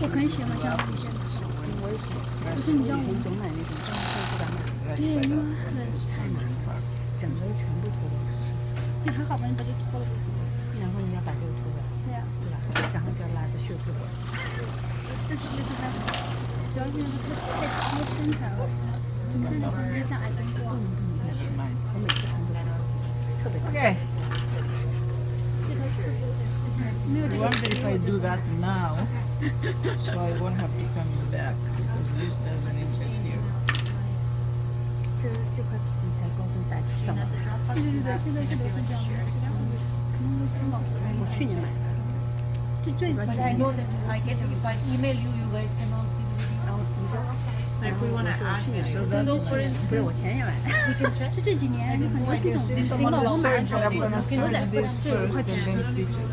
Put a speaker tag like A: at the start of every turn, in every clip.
A: 我很喜欢这样的剪子，
B: 我也是。
A: 就是你让我
B: 总买那种，但是不敢买。
A: 对，因为很
B: 整个全部脱掉。
A: 这还好吧，你把这脱了就行。
B: 然后你要把这个脱掉。
A: 对呀。
B: 对吧？然后就要拉着袖子过来。
A: 但是其实还好，主要是因为它太贴身材了，就看着有点像矮冬瓜。
B: 我每次穿都特别。
C: Okay.
A: 这条裤子没有这
C: I
A: 个
C: wonder
A: 皮
C: if I do that now, so I won't have to come back because this doesn't interfere.
B: 这块皮才高度带上来。
A: 对，现在是流行这样的，现在是可能流行网红。
B: 我去年买的。
A: 就最起
D: But
A: 码
D: I know that I get if I email you, you guys cannot see the video.
B: 然后你知道，
D: Like we want to add
B: 去年
D: So for
B: 不是
D: instance,
B: 我前年买的。
D: we can check.
A: 是这几年就很流行这种
C: See
A: 领
C: someone
A: 导
C: will
A: 都买
C: surge, I'm gonna
A: 牛仔
C: surge
A: 裤
C: this
A: 就有一块
C: first
A: 皮，
C: and then stitch it.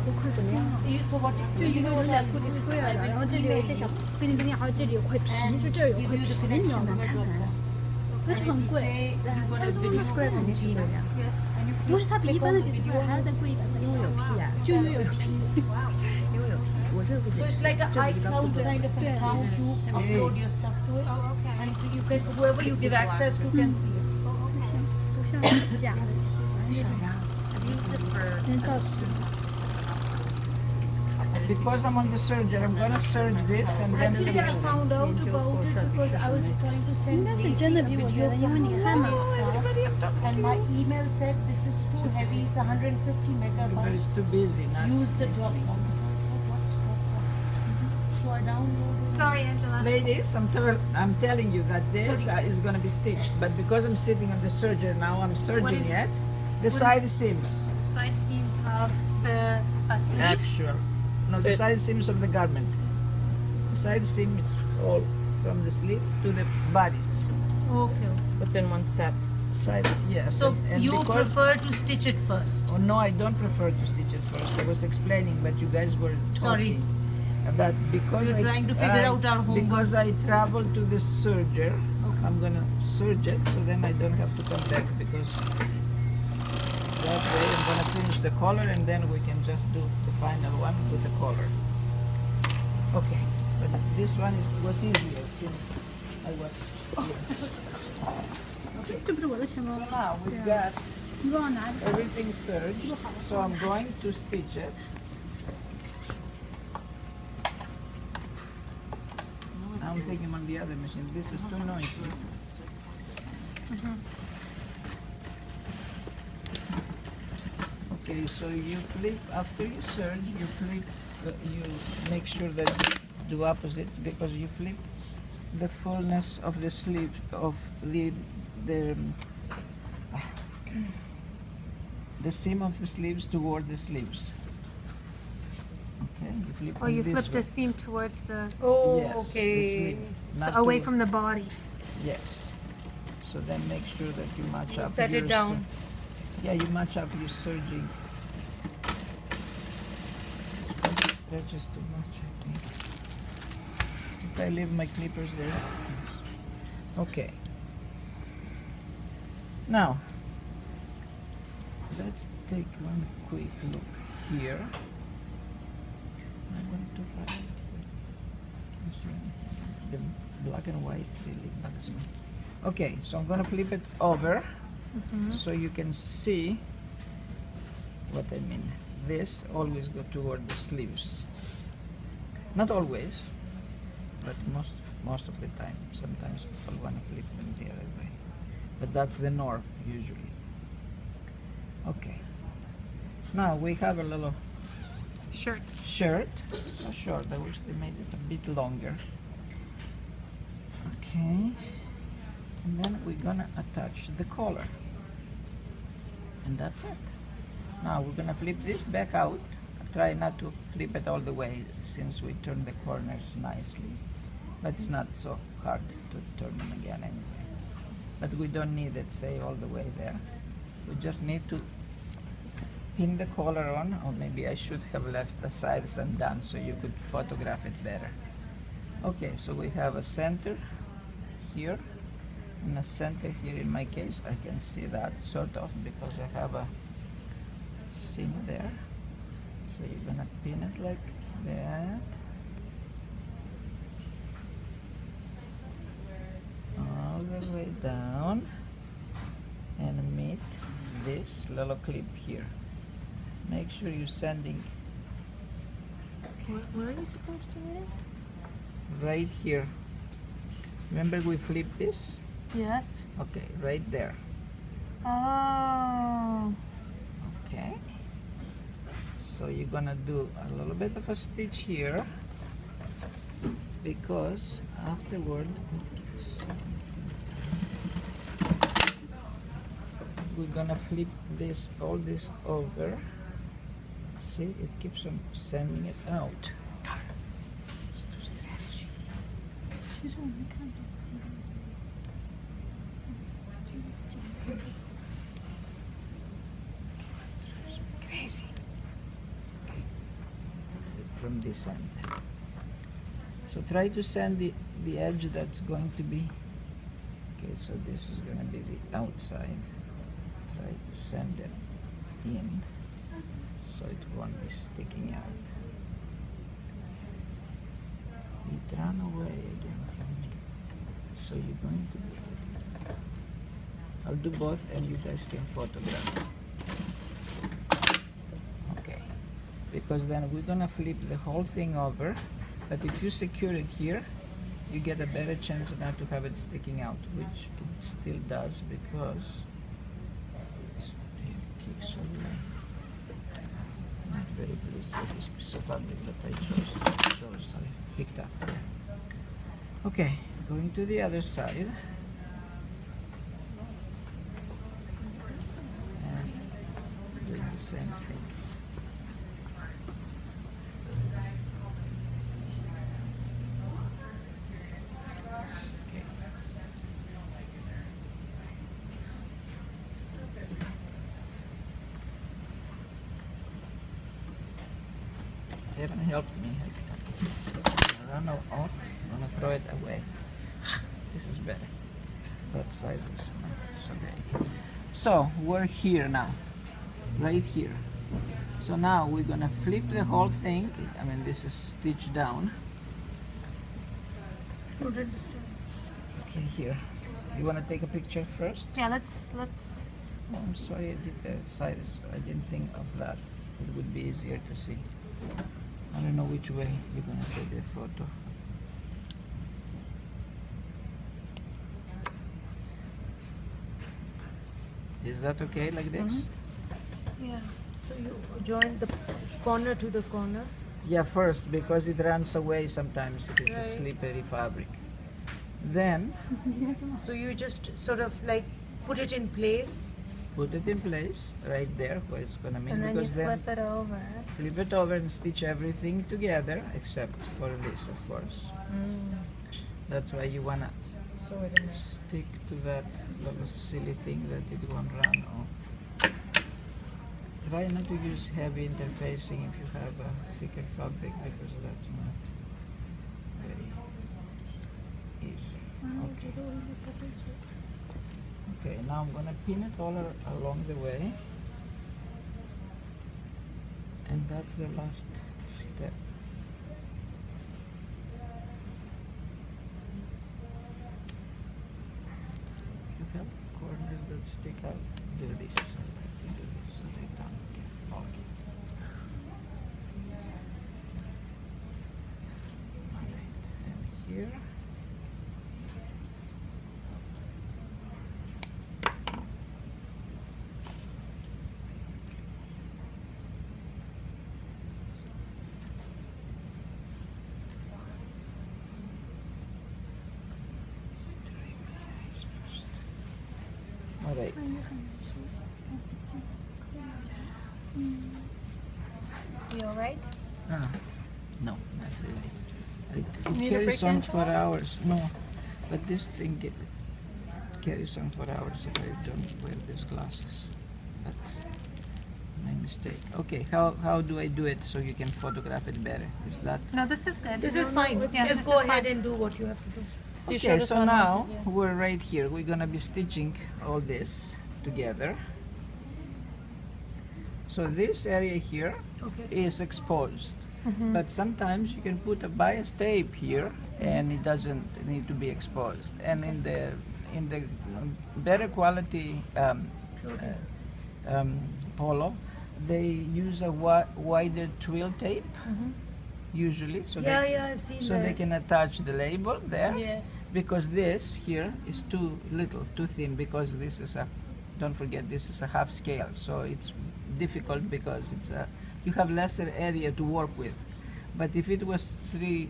B: 这块怎么样？
D: So what?
A: 就一个牛仔裤 square 的，然后这里有一些小边边边，还有这里有块皮，就这儿有块皮，你要难看，而且很贵。
B: square 肯定是贵的，
A: 不是它比一般的 display 还要再贵一点，
B: 因为有皮啊，
A: 就因为有皮。
B: 因为有皮。我这个不
D: So it's like an iCloud kind of an account. You upload your stuff to it, and you can whoever you give access to can see it.
A: 不像假的皮，
B: 少呀。
A: 真造皮。
C: Because I'm on the serger, I'm gonna serge this and then
D: Actually,
C: stitch
D: I
C: it.
D: found out about it because I was trying to
A: 应
D: send
A: 该是
D: Lacey
A: 真的
D: a
A: 比我觉
D: video
A: 得，
D: from
A: 因为你看嘛，
D: yesterday's class, and my email said this is too heavy. It's 150
C: But
D: megabytes.
C: it's too busy, not
D: Use the drop
C: listening.
D: box. What's drop box? So I downloaded.
E: Sorry, Angela.
C: Ladies, I'm telling you that this is going to be stitched, but because I'm sitting on the serger now, I'm serging
E: is-
C: it. The side seams,
E: Side seams of the sleeve.
C: actual. No, the side seams of the garment. The side seam is all from the sleeve to the bodies.
D: Okay.
B: What's in one step?
C: Side, yes.
D: So
C: and
D: you
C: because,
D: prefer to stitch it first?
C: Oh no, I don't prefer to stitch it first. I was explaining, but you guys were talking.
D: Sorry.
C: And that because
D: We were trying to figure out our homework.
C: Because I travel to the serger,
D: Okay.
C: I'm gonna serge it, so then I don't have to come back because that way I'm gonna finish the collar and then we can just do the final one with the collar. Okay, but this one was easier since I was here.
A: 这不是我的钱包
C: So
A: 吗？
C: now we've got
A: 你帮我拿着。
C: everything serged, so I'm going to stitch it. Now I'm thinking on the other machine, this is too noisy. Okay, so you flip, after you serge, you flip, you make sure that you do opposites because you flip the fullness of the sleeve of the seam of the sleeves toward the sleeves. Okay, you flip
E: Oh,
C: them
E: you
C: this
E: flip
C: way.
E: the seam towards the,
D: Oh,
C: Yes, the
D: okay.
C: sleeve,
E: so
C: not
E: away
C: to-
E: from the body.
C: Yes. So then make sure that you match up.
D: Set it
C: your
D: down.
C: Yeah, you match up your serging. This probably stretches too much, I think. Did I leave my clippers there? Yes. Okay. Now, let's take one quick look here. I went too far. You see, the black and white really bugs me. Okay, so I'm gonna flip it over so you can see what I mean. This always go toward the sleeves. Not always, but most of the time. Sometimes people wanna flip them the other way, but that's the norm usually. Okay. Now we have a little
E: Shirt.
C: shirt. So short. I wish they made it a bit longer. Okay. And then we're gonna attach the collar. And that's it. Now we're gonna flip this back out. Try not to flip it all the way since we turn the corners nicely. But it's not so hard to turn them again anyway. But we don't need it, say, all the way there. We just need to pin the collar on, or maybe I should have left the sides undone so you could photograph it better. Okay, so we have a center here, and a center here in my case. I can see that sort of because I have a seam there. So you're gonna pin it like that. down and meet this little clip here. Make sure you're sending
B: Where are you supposed to meet it?
C: right here. Remember we flipped this?
E: Yes.
C: Okay, right there.
E: Oh.
C: Okay. So you're gonna do a little bit of a stitch here because afterward we're gonna flip this all this over. See, it keeps on sending it out. It's too stretchy.
A: 其实我没看懂这个
C: Crazy. Okay. From this end. So try to send the edge that's going to be. Okay, so this is going to be the outside. Try to send it in so it won't be sticking out. It ran away again from me. So you're going to do it. I'll do both and you guys can photograph. Okay, because then we're gonna flip the whole thing over, but if you secure it here, you get a better chance not to have it sticking out, which it still does because it still kicks away. Not very pleased with this piece of fabric that I chose, I picked up. Okay, going to the other side. And doing the same thing. Okay. They haven't helped me. Run off. I'm gonna throw it away. This is better. That side was not so great. So we're here now, right here. So now we're gonna flip the whole thing. I mean, this is stitched down.
A: I don't understand.
C: Okay, here. You wanna take a picture first?
E: Yeah, let's
C: Oh, I'm sorry, I did the sides. I didn't think of that. It would be easier to see. I don't know which way you're gonna take the photo. Is that okay like this?
D: Yeah. So you join the corner to the corner.
C: Yeah, first because it runs away sometimes if it's a
D: Right.
C: slippery fabric. Then
D: So you just sort of like put it in place.
C: put it in place right there where it's gonna meet
E: and then you
C: because then
E: flip it over.
C: flip it over and stitch everything together except for this, of course. That's why you wanna
D: So wait a minute.
C: stick to that little silly thing that it won't run off. Try not to use heavy interfacing if you have a thicker fabric because that's not very easy. Okay. Okay, now I'm gonna pin it all along the way. And that's the last step. You have corners that stick out. Do this. Do this so they don't get bulky. Alright, and here. Dry my eyes first. Alright.
E: You alright?
C: No, not really. It
E: Need a
C: carries
E: break
C: on
E: in
C: for hours. No, but this thing carries on for hours if I don't wear these glasses. But my mistake. Okay, how do I do it so you can photograph it better? Is that
E: No, this is good.
D: This is fine.
E: Yeah,
D: Just
E: this
D: go
E: is
D: ahead
E: fine.
D: and do what you have to do. So you
C: okay?
D: showed us
C: So
D: on
C: now
D: WhatsApp, yeah.
C: we're right here. We're gonna be stitching all this together. So this area here is exposed. But sometimes you can put a bias tape here and it doesn't need to be exposed. And in the in the better quality polo, they use a wider twill tape usually, so
D: I've seen
C: so they can attach the label there.
D: Yes.
C: Because this here is too little, too thin, because this is a, don't forget, this is a half scale, so it's difficult because it's a, you have lesser area to work with. But if it was 3/4,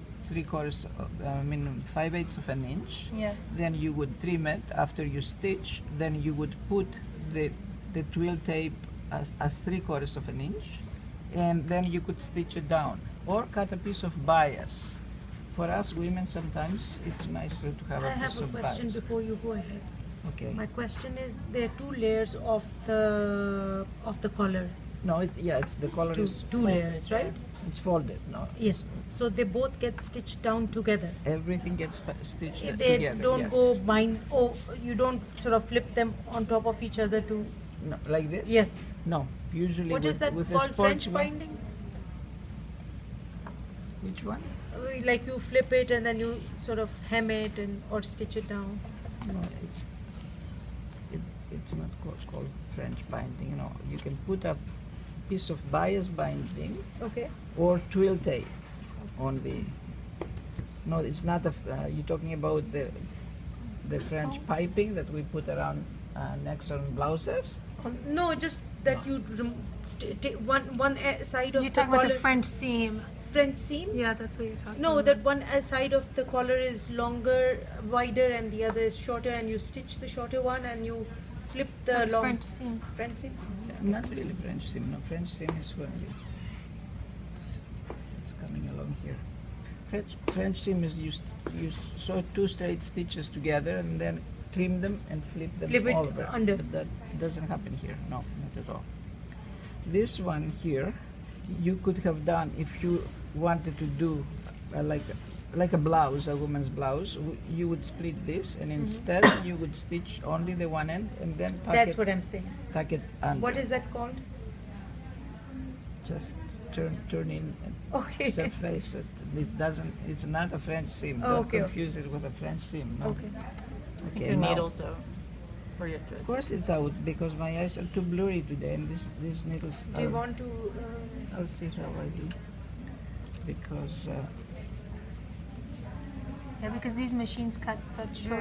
C: 5/8 of an inch,
D: Yeah.
C: then you would trim it after you stitch. Then you would put the twill tape as 3/4 of an inch, and then you could stitch it down or cut a piece of bias. For us women, sometimes it's nicer to have
D: I
C: a piece
D: have a
C: of
D: question
C: bias.
D: before you go ahead.
C: Okay.
D: My question is, there are 2 layers of the collar.
C: No, it's the color is
D: Two layers, right?
C: It's folded. No,
D: Yes. So they both get stitched down together.
C: everything gets stitched
D: They
C: together.
D: don't
C: yes.
D: go bind. Oh, you don't sort of flip them on top of each other to.
C: No, like this.
D: Yes.
C: No, usually
D: What
C: with,
D: is that
C: with a
D: called?
C: sports
D: French
C: one.
D: binding.
C: Which one?
D: Like you flip it and then you sort of hem it or stitch it down.
C: No, it's not called French binding. No, you can put a piece of bias binding
D: Okay.
C: or twill tape on the. No, it's not a. You're talking about the French piping that we put around necks on blouses.
D: No, just that you one side of
A: You're
D: the
A: talking about
D: collar.
A: the French seam.
D: French seam.
A: Yeah, that's what you're talking
D: No,
A: about.
D: that one side of the collar is longer, wider, and the other is shorter, and you stitch the shorter one and you flip the
A: That's
D: long.
A: French seam.
D: French seam.
C: Not really French seam. No, French seam is when it's coming along here. French seam is you sew 2 straight stitches together and then trim them and flip them
D: Flip it
C: over.
D: under.
C: But that doesn't happen here. No, not at all. This one here, you could have done if you wanted to do like a blouse, a woman's blouse. You would split this, and instead you would stitch only the one end and then tuck
D: That's
C: it.
D: what I'm saying.
C: Tuck it under.
D: What is that called?
C: Just turn in and
D: Okay.
C: surface it. It doesn't. It's not a French seam.
D: Oh,
C: Don't
D: okay,
C: confuse it with a French seam. No.
D: Okay.
C: Okay.
B: Your
C: now-
B: needles out. Or your
C: Of
B: threads.
C: course, it's out because my eyes are too blurry today, and these needles.
D: Do you
C: are-
D: want to?
C: I'll see how I do. Because.
A: Yeah, because these machines cut such short